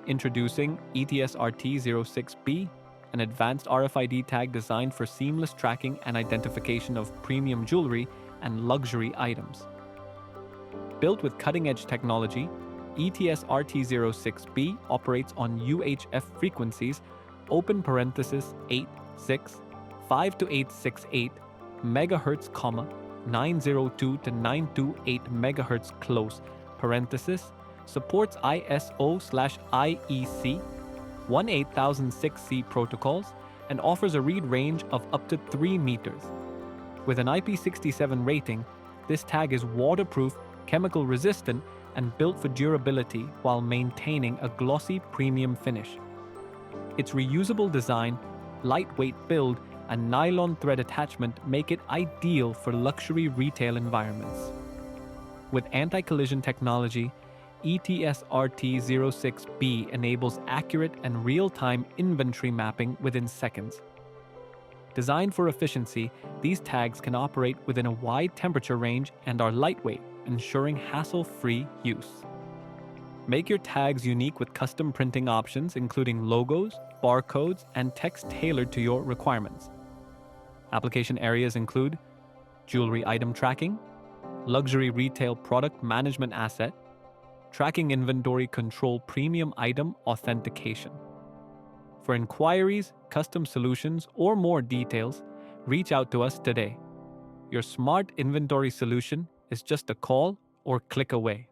Introducing ETS-RT 06B, an advanced RFID tag designed for seamless tracking and identification of premium jewelry and luxury items. Built with cutting-edge technology, ETS-RT 06B operates on UHF frequencies, open parenthesis 86, 5 to 868 MHz, 902 to 928 MHz close, parenthesis, supports ISO/IEC 18006C protocols and offers a read range of up to 3 meters. With an IP67 rating, this tag is waterproof, chemical resistant, and built for durability while maintaining a glossy premium finish. Its reusable design, lightweight build, and nylon thread attachment make it ideal for luxury retail environments. With anti-collision technology, ETS-RT 06B enables accurate and real-time inventory mapping within seconds. Designed for efficiency, these tags can operate within a wide temperature range and are lightweight, ensuring hassle-free use. Make your tags unique with custom printing options including logos, barcodes, and text tailored to your requirements. Application areas include jewelry item tracking, luxury retail product management asset, tracking inventory control premium item authentication. For inquiries, custom solutions, or more details, reach out to us today. Your smart inventory solution is just a call or click away.